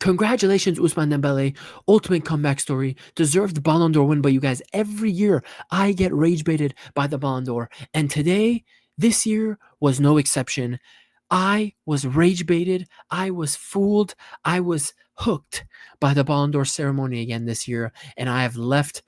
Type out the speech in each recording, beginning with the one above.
Congratulations, Ousmane Dembele. Ultimate comeback story. Deserved Ballon d'Or win. But you guys, every year I get rage baited by the Ballon d'Or. And today, this year, was no exception. I was rage baited. I was fooled. I was hooked by the Ballon d'Or ceremony again this year. And I have left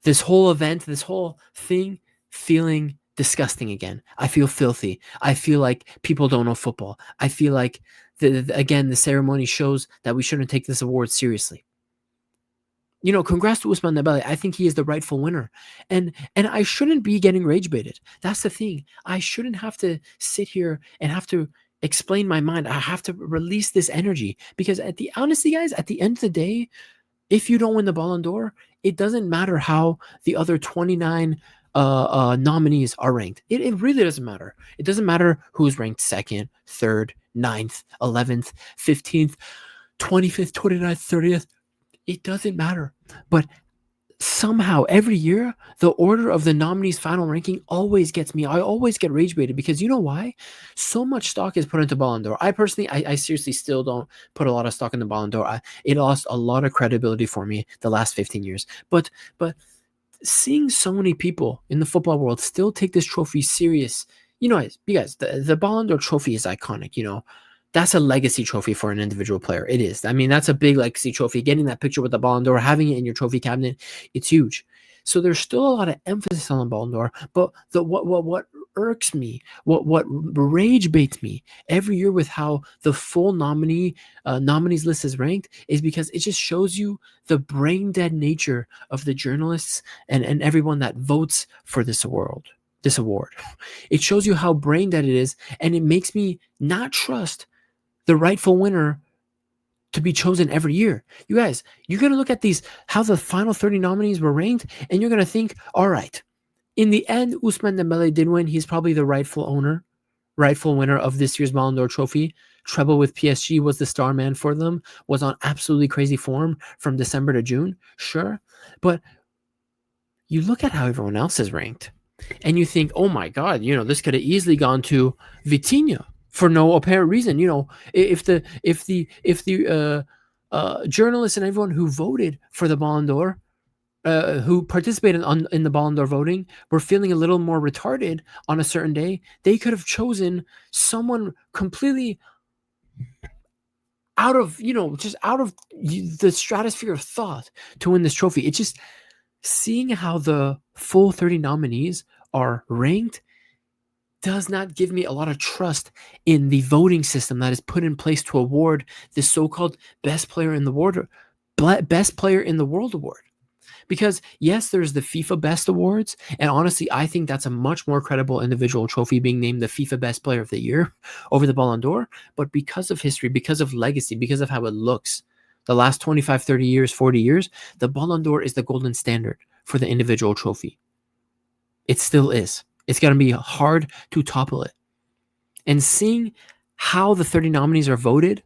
this whole event, this whole thing, feeling disgusting again. I feel filthy. I feel like people don't know football. I feel like, again, the ceremony shows that we shouldn't take this award seriously. Congrats to Ousmane Dembele. I think he is the rightful winner. And I shouldn't be getting rage baited. That's the thing. I shouldn't have to sit here and have to explain my mind. I have to release this energy because honestly, guys, at the end of the day, if you don't win the Ballon d'Or, it doesn't matter how the other 29 nominees are ranked. It really doesn't matter. It doesn't matter who's ranked 2nd, 3rd, 9th, 11th, 15th, 25th, 29th, 30th. It doesn't matter. But somehow every year, the order of the nominees' final ranking always gets me. I always get rage baited because you know why? So much stock is put into Ballon d'Or. I personally, I seriously still don't put a lot of stock in the Ballon d'Or. It lost a lot of credibility for me the last 15 years. But seeing so many people in the football world still take this trophy serious, you guys, the Ballon d'Or trophy is iconic, That's a legacy trophy for an individual player. It is. I mean, that's a big legacy trophy. Getting that picture with the Ballon d'Or, having it in your trophy cabinet, it's huge. So there's still a lot of emphasis on the Ballon d'Or. But what irks me, what rage baits me every year with how the full nominees list is ranked is because it just shows you the brain dead nature of the journalists and everyone that votes for this award. It shows you how brain dead it is, and it makes me not trust the rightful winner to be chosen every year. You guys, you're going to look at how the final 30 nominees were ranked, and you're going to think, all right, in the end, Ousmane Dembele did win. He's probably the rightful winner of this year's Ballon d'Or trophy. Treble with PSG, was the star man for them, was on absolutely crazy form from December to June. Sure. But you look at how everyone else is ranked, and you think, oh my God, this could have easily gone to Vitinha for no apparent reason. If the journalists and everyone who voted for the Ballon d'Or, who participated in the Ballon d'Or voting, were feeling a little more retarded on a certain day, they could have chosen someone completely out of the stratosphere of thought to win this trophy. It's just seeing how the full 30 nominees are ranked does not give me a lot of trust in the voting system that is put in place to award this so-called best player in the world award. Because yes, there's the FIFA Best Awards, and honestly, I think that's a much more credible individual trophy, being named the FIFA Best Player of the Year over the Ballon d'Or. But because of history, because of legacy, because of how it looks, the last 25, 30 years, 40 years, the Ballon d'Or is the golden standard for the individual trophy. It still is. It's going to be hard to topple it. And seeing how the 30 nominees are voted,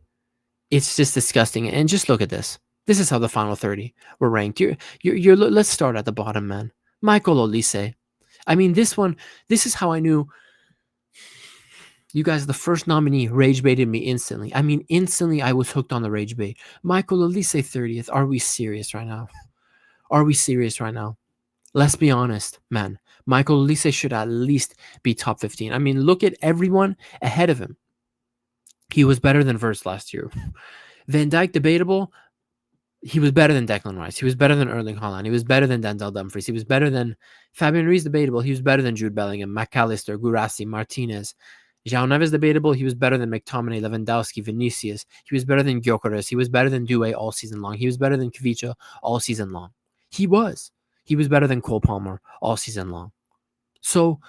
it's just disgusting. And just look at this. This is how the final 30 were ranked. Let's start at the bottom, man. Michael Olise. I mean, this is how I knew you guys, the first nominee rage baited me instantly. I mean, instantly I was hooked on the rage bait. Michael Olise 30th. Are we serious right now? Let's be honest, man. Michael Olise should at least be top 15. I mean, look at everyone ahead of him. He was better than Verts last year. Van Dijk, debatable. He was better than Declan Rice. He was better than Erling Haaland. He was better than Denzel Dumfries. He was better than Fabian Ruiz, debatable. He was better than Jude Bellingham, McAllister, Guirassy, Martinez. João Neves, debatable. He was better than McTominay, Lewandowski, Vinicius. He was better than Gyökeres. He was better than Doué all season long. He was better than Kvicha all season long. He was better than Cole Palmer all season long. So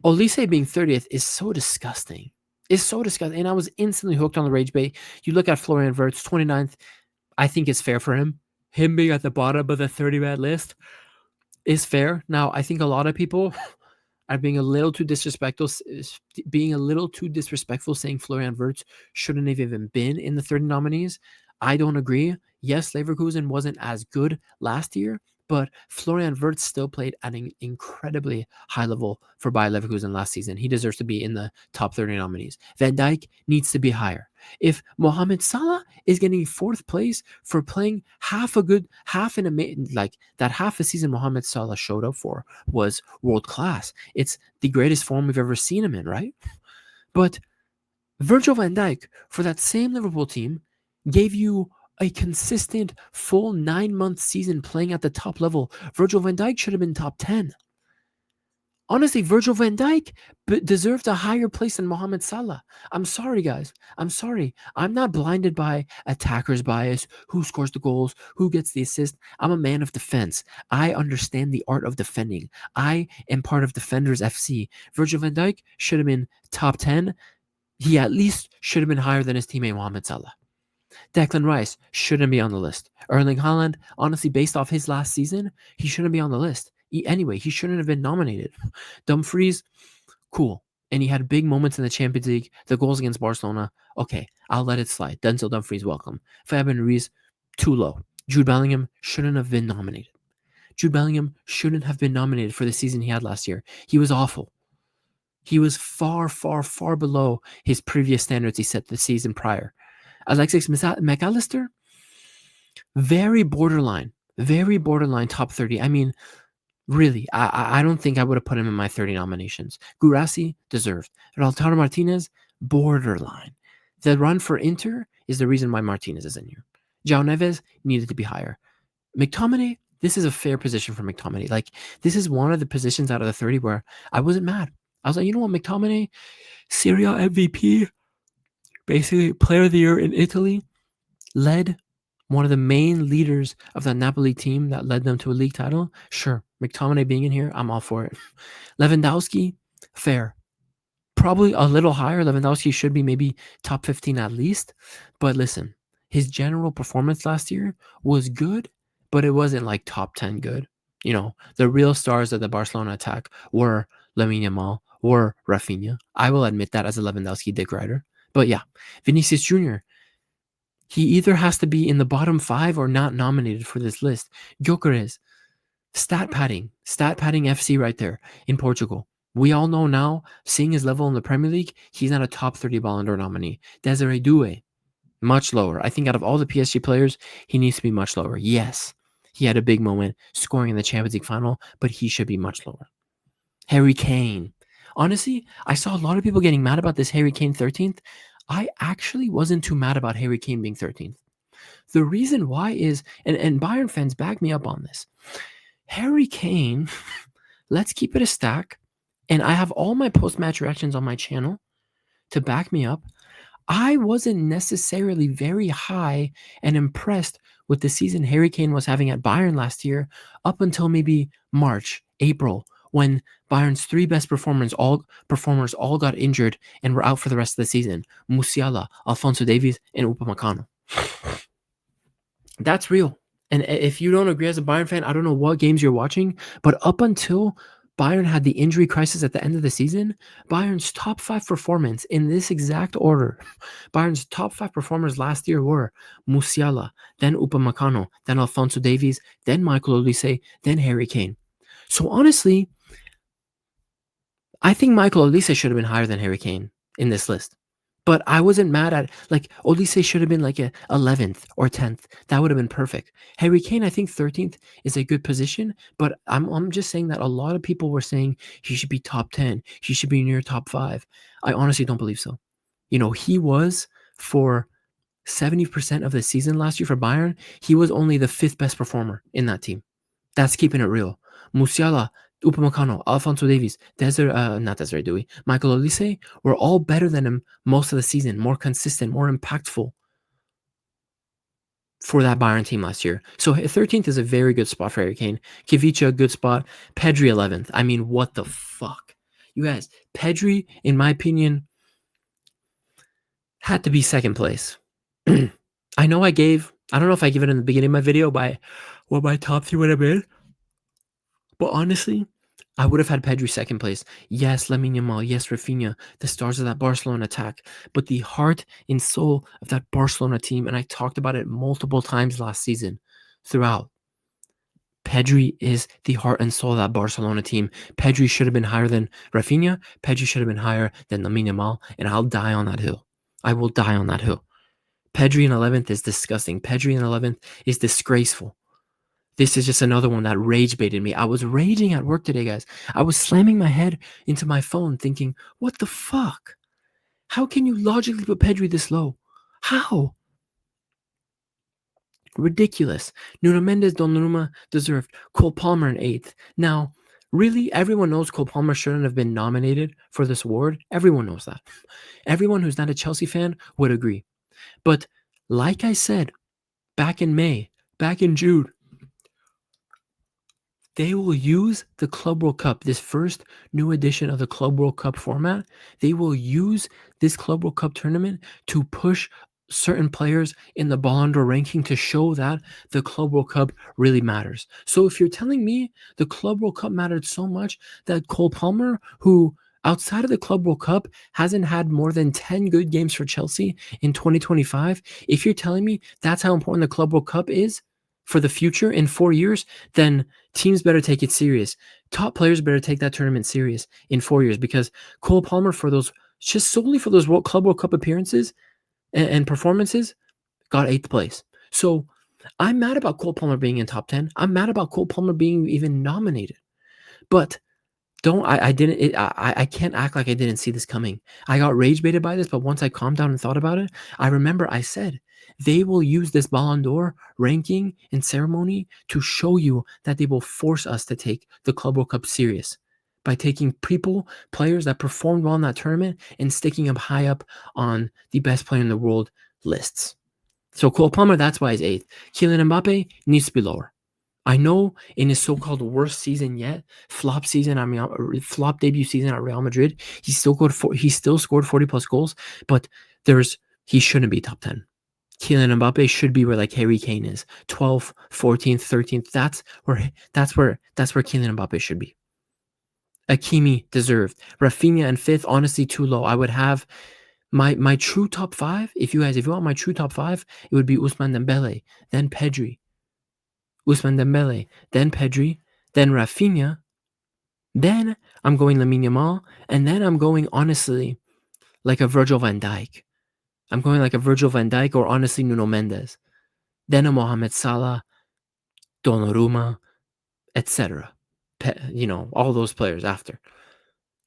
Olise being 30th is so disgusting. It's so disgusting. And I was instantly hooked on the rage bait. You look at Florian Wirtz, 29th. I think it's fair for him. Him being at the bottom of the 30-man list is fair. Now, I think a lot of people are being a little too disrespectful, saying Florian Wirtz shouldn't have even been in the 30 nominees. I don't agree. Yes, Leverkusen wasn't as good last year, But Florian Wirtz still played at an incredibly high level for Bayer Leverkusen last season. He deserves to be in the top 30 nominees. Van Dijk needs to be higher. If Mohamed Salah is getting fourth place for playing half a season Mohamed Salah showed up for was world class. It's the greatest form we've ever seen him in, right? But Virgil van Dijk, for that same Liverpool team, gave you a consistent full 9-month season playing at the top level. Virgil van Dijk should have been top 10. Honestly, Virgil van Dijk deserved a higher place than Mohamed Salah. I'm sorry, guys. I'm sorry. I'm not blinded by attacker's bias, who scores the goals, who gets the assist. I'm a man of defense. I understand the art of defending. I am part of Defenders FC. Virgil van Dijk should have been top 10. He at least should have been higher than his teammate Mohamed Salah. Declan Rice shouldn't be on the list. Erling Haaland, honestly, based off his last season, he shouldn't be on the list. Anyway, he shouldn't have been nominated. Dumfries, cool. And he had big moments in the Champions League, the goals against Barcelona. Okay, I'll let it slide. Denzel Dumfries, welcome. Fabian Ruiz, too low. Jude Bellingham shouldn't have been nominated. Jude Bellingham shouldn't have been nominated for the season he had last year. He was awful. He was far, far, far below his previous standards he set the season prior. Alexis McAllister, very borderline top 30. I mean, really, I don't think I would have put him in my 30 nominations. Gurasi, deserved. Lautaro Martinez, borderline. The run for Inter is the reason why Martinez is in here. João Neves needed to be higher. McTominay, this is a fair position for McTominay. Like, this is one of the positions out of the 30 where I wasn't mad. I was like, you know what, McTominay, Serie A MVP, basically player of the year in Italy, led one of the main leaders of that Napoli team that led them to a league title. Sure, McTominay being in here, I'm all for it. Lewandowski, fair. Probably a little higher. Lewandowski should be maybe top 15 at least. But listen, his general performance last year was good, but it wasn't like top 10 good. You know, the real stars of the Barcelona attack were Lamine Yamal or Rafinha. I will admit that as a Lewandowski dick rider. But yeah, Vinicius Jr., he either has to be in the bottom 5 or not nominated for this list. Gyökeres, stat padding FC right there in Portugal. We all know now, seeing his level in the Premier League, he's not a top 30 Ballon d'Or nominee. Desiree Doué, much lower. I think out of all the PSG players, he needs to be much lower. Yes, he had a big moment scoring in the Champions League final, but he should be much lower. Harry Kane. Honestly, I saw a lot of people getting mad about this Harry Kane 13th. I actually wasn't too mad about Harry Kane being 13th. The reason why is, and Bayern fans back me up on this, Harry Kane, let's keep it a stack, and I have all my post-match reactions on my channel to back me up. I wasn't necessarily very high and impressed with the season Harry Kane was having at Bayern last year up until maybe March, April, when Bayern's 3 best performers all got injured and were out for the rest of the season. Musiala, Alphonso Davies, and Upamecano. That's real. And if you don't agree as a Bayern fan, I don't know what games you're watching, but up until Bayern had the injury crisis at the end of the season, Bayern's top 5 performance in this exact order. Bayern's top 5 performers last year were Musiala, then Upamecano, then Alphonso Davies, then Michael Olise, then Harry Kane. So honestly, I think Michael Olise should have been higher than Harry Kane in this list. But I wasn't mad at, like, Olise should have been like a 11th or 10th. That would have been perfect. Harry Kane, I think 13th is a good position, but I'm just saying that a lot of people were saying he should be top 10. He should be near top 5. I honestly don't believe so. You know, he was for 70% of the season last year for Bayern, he was only the 5th best performer in that team. That's keeping it real. Musiala, Upamecano, Alphonso Davies, not Desiree Doué, Michael Olise were all better than him most of the season, more consistent, more impactful for that Bayern team last year. So 13th is a very good spot for Harry Kane. Kivicha, a good spot. Pedri, 11th. I mean, what the fuck? You guys, Pedri, in my opinion, had to be 2nd place. I know I don't know if I gave it in the beginning of my video by what my top 3 would have been. But honestly, I would have had Pedri 2nd place. Yes, Lamine Yamal. Yes, Rafinha, the stars of that Barcelona attack. But the heart and soul of that Barcelona team, and I talked about it multiple times last season throughout, Pedri is the heart and soul of that Barcelona team. Pedri should have been higher than Rafinha. Pedri should have been higher than Lamine Yamal, and I'll die on that hill. I will die on that hill. Pedri in 11th is disgusting. Pedri in 11th is disgraceful. This is just another one that rage baited me. I was raging at work today, guys. I was slamming my head into my phone thinking, what the fuck? How can you logically put Pedri this low? How? Ridiculous. Nuno Mendes, Donnarumma deserved. Cole Palmer in 8th. Now, really, everyone knows Cole Palmer shouldn't have been nominated for this award. Everyone knows that. Everyone who's not a Chelsea fan would agree. But like I said, back in May, back in June, they will use the Club World Cup, this first new edition of the Club World Cup format. They will use this Club World Cup tournament to push certain players in the Ballon d'Or ranking to show that the Club World Cup really matters. So if you're telling me the Club World Cup mattered so much that Cole Palmer, who outside of the Club World Cup hasn't had more than 10 good games for Chelsea in 2025, if you're telling me that's how important the Club World Cup is for the future in 4 years, then teams better take it serious. Top players better take that tournament serious in 4 years, because Cole Palmer, for those just solely for those Club World Cup appearances and performances, got 8th place. So I'm mad about Cole Palmer being in top 10. I'm mad about Cole Palmer being even nominated. But I can't act like I didn't see this coming. I got rage baited by this, but once I calmed down and thought about it, I remember I said they will use this Ballon d'Or ranking and ceremony to show you that they will force us to take the Club World Cup serious by taking players that performed well in that tournament and sticking them high up on the best player in the world lists. So Cole Palmer, that's why he's 8th. Kylian Mbappe needs to be lower. I know in his so-called worst season yet, flop debut season at Real Madrid, he still scored 40 plus goals, but he shouldn't be top 10. Kylian Mbappe should be where like Harry Kane is, 12th, 14th, 13th. That's where Kylian Mbappe should be. Hakimi deserved. Rafinha in 5th, honestly too low. I would have my true top 5. If you want my true top 5, it would be Ousmane Dembele, then Pedri. Ousmane Dembele, then Pedri, then Rafinha, then I'm going Lamine Yamal, and then I'm going, honestly, like a Virgil van Dijk. I'm going like a Virgil van Dijk or honestly Nuno Mendes. Then a Mohamed Salah, Donnarumma, etc. All those players after.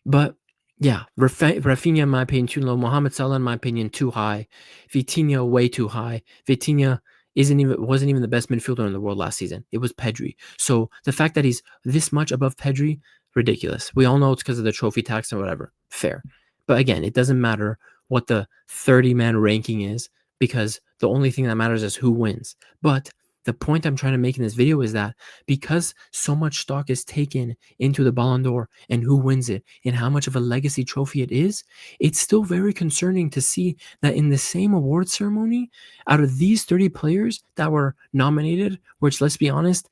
But yeah, Rafinha in my opinion too low. Mohamed Salah in my opinion too high. Vitinha way too high. Vitinha wasn't even the best midfielder in the world last season. It was Pedri. So the fact that he's this much above Pedri, ridiculous. We all know it's because of the trophy tax and whatever. Fair. But again, it doesn't matter what the 30-man ranking is, because the only thing that matters is who wins. But the point I'm trying to make in this video is that because so much stock is taken into the Ballon d'Or and who wins it and how much of a legacy trophy it is, it's still very concerning to see that in the same award ceremony, out of these 30 players that were nominated, which let's be honest,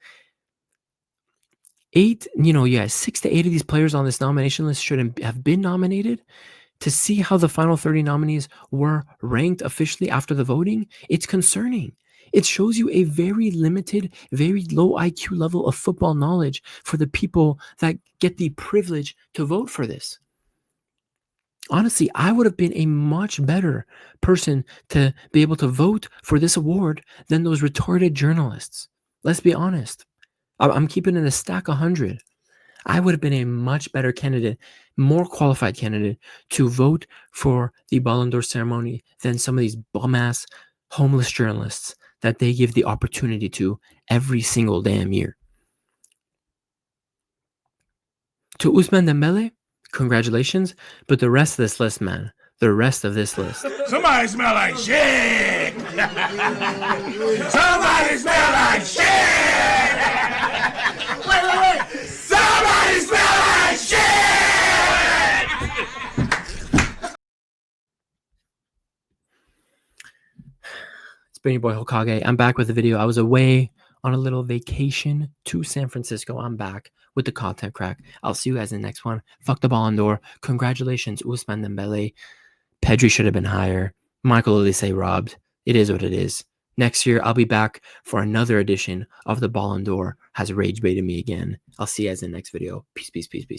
6 to 8 of these players on this nomination list should have been nominated. To see how the final 30 nominees were ranked officially after the voting, it's concerning. It shows you a very limited, very low IQ level of football knowledge for the people that get the privilege to vote for this. Honestly, I would have been a much better person to be able to vote for this award than those retarded journalists. Let's be honest. I'm keeping it a stack 100. I would have been a much better candidate, more qualified candidate to vote for the Ballon d'Or ceremony than some of these bum-ass homeless journalists that they give the opportunity to every single damn year. To Ousmane Dembele, congratulations, but the rest of this list, man, the rest of this list. Somebody smell like shit! Somebody smell like shit! Wait! Somebody smell like shit! It's been your boy Hokage. I'm back with the video. I was away on a little vacation to San Francisco. I'm back with the content crack. I'll see you guys in the next one. Fuck the Ballon d'Or. Congratulations, Ousmane Dembele. Pedri should have been higher. Michael Olise robbed. It is what it is. Next year, I'll be back for another edition of the Ballon d'Or has rage baited me again. I'll see you guys in the next video. Peace, peace, peace, peace.